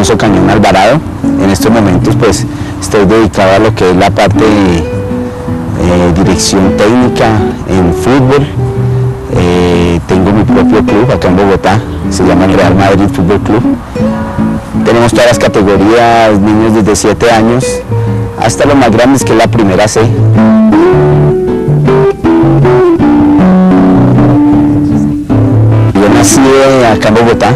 Alfonso Cañón Alvarado. En estos momentos pues estoy dedicado a lo que es la parte de dirección técnica en fútbol. Tengo mi propio club acá en Bogotá, se llama el Real Madrid Fútbol Club. Tenemos todas las categorías, niños desde 7 años hasta los más grandes, que es la primera C. Yo nací acá en Bogotá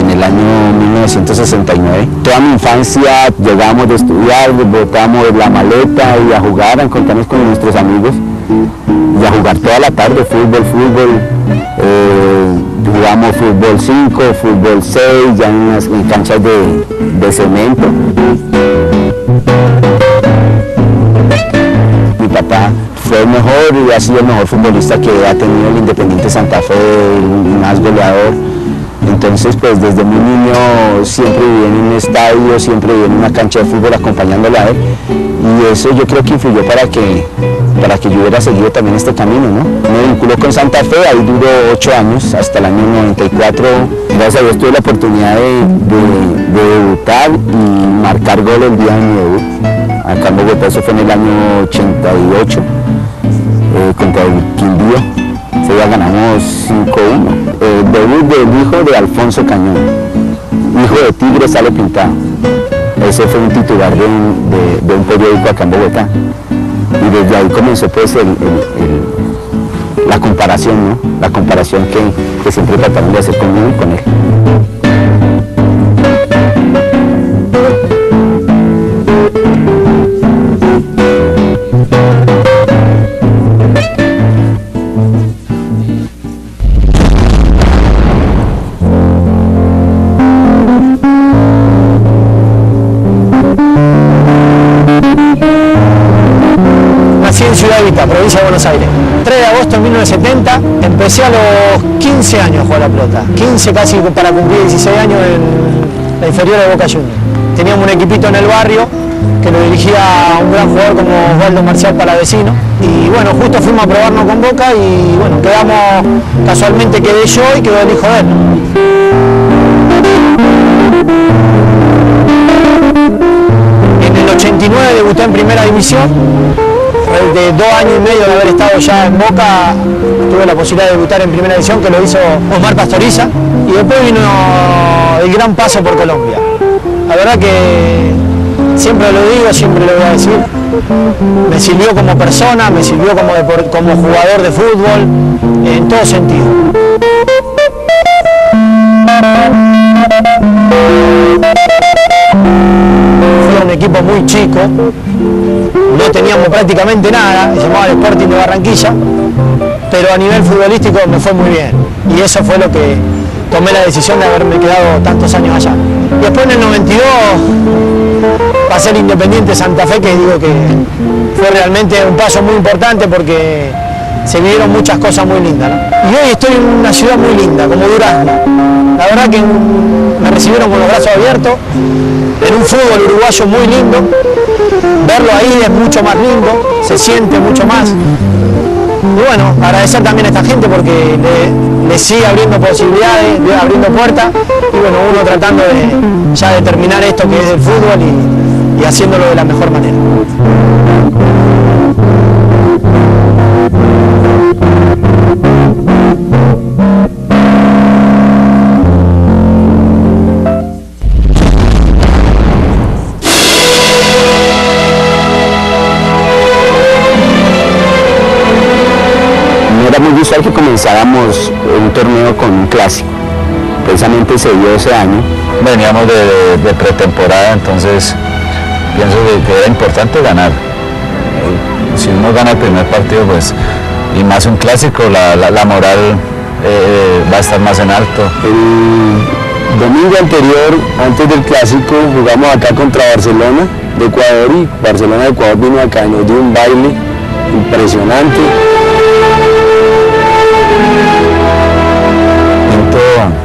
en el año 1969. Toda mi infancia llegábamos de estudiar, botábamos la maleta y a jugar, a encontrarnos con nuestros amigos y a jugar toda la tarde, fútbol, jugamos fútbol 5, fútbol 6, ya en canchas de cemento. Mi papá fue el mejor y ha sido el mejor futbolista que ha tenido el Independiente Santa Fe, el más goleador. Entonces, pues desde muy niño siempre viví en un estadio, siempre viví en una cancha de fútbol acompañándolo a él, y eso yo creo que influyó para que yo hubiera seguido también este camino, ¿no? Me vinculó con Santa Fe, ahí duró 8 años, hasta el año 94. Gracias a Dios tuve la oportunidad de debutar y marcar gol el día de mi debut. Acá en Bogotá, eso fue en el año 88, contra el Quindío. Ya ganamos 5-1. Debut del hijo de Alfonso Cañón, hijo de Tigre sale pintado. Ese fue un titular de un periódico acá en Bogotá. Y desde ahí comenzó pues la comparación, ¿no? La comparación que siempre trataron de hacer conmigo y con él. En Ciudad Vita, provincia de Buenos Aires. 3 de agosto de 1970, empecé a los 15 años a jugar a la pelota. 15 casi para cumplir 16 años en la inferior de Boca Juniors. Teníamos un equipito en el barrio que lo dirigía un gran jugador como Osvaldo Marcial Palavecino. Y bueno, justo fuimos a probarnos con Boca y bueno, quedamos, casualmente quedé yo y quedó el hijo de él. En el 89 debuté en primera división. De 2 años y medio de haber estado ya en Boca, tuve la posibilidad de debutar en primera división, que lo hizo Osmar Pastoriza, y después vino el gran paso por Colombia. La verdad que siempre lo digo, siempre lo voy a decir, me sirvió como persona, me sirvió como jugador de fútbol, en todo sentido. Fue un equipo muy chico, no teníamos prácticamente nada, se llamaba el Sporting de Barranquilla, pero a nivel futbolístico me fue muy bien y eso fue lo que tomé la decisión de haberme quedado tantos años allá. Y después en el 92 pasé al Independiente Santa Fe, que digo que fue realmente un paso muy importante porque se vivieron muchas cosas muy lindas, ¿no? Y hoy estoy en una ciudad muy linda, como Durazno. La verdad que me recibieron con los brazos abiertos, en un fútbol uruguayo muy lindo. Verlo ahí es mucho más lindo, se siente mucho más. Y bueno, agradecer también a esta gente porque le sigue abriendo posibilidades, abriendo puertas, y bueno, uno tratando de terminar esto que es el fútbol y haciéndolo de la mejor manera. Era muy visual que comenzáramos un torneo con un clásico. Precisamente se dio ese año. Veníamos de pretemporada, entonces pienso que era importante ganar. Si uno gana el primer partido, pues, y más un clásico, la moral va a estar más en alto. El domingo anterior, antes del clásico, jugamos acá contra Barcelona de Ecuador, y Barcelona de Ecuador vino acá y nos dio un baile impresionante.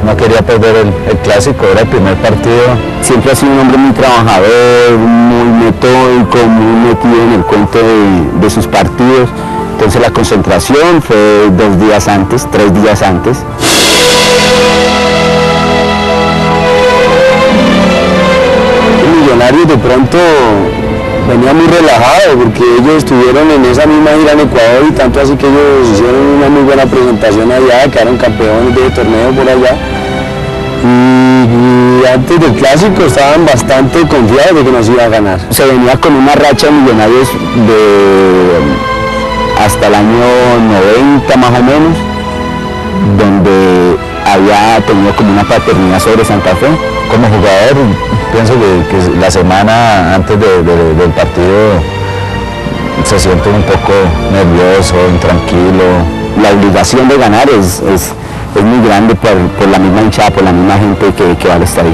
No quería perder el clásico, era el primer partido. Siempre ha sido un hombre muy trabajador, muy metódico, muy metido en el cuento de sus partidos. Entonces la concentración fue 2 días antes, 3 días antes. Millonarios de pronto venía muy relajado porque ellos estuvieron en esa misma gira en Ecuador y tanto así que ellos hicieron una muy buena presentación allá, quedaron campeones de torneo por allá. Y antes del clásico estaban bastante confiados de que nos iba a ganar. Se venía con una racha de Millonarios hasta el año 90 más o menos, donde había tenido como una paternidad sobre Santa Fe. Como jugador, pienso que la semana antes del partido se siente un poco nervioso, intranquilo. La obligación de ganar es muy grande por la misma hinchada, por la misma gente que va al estadio.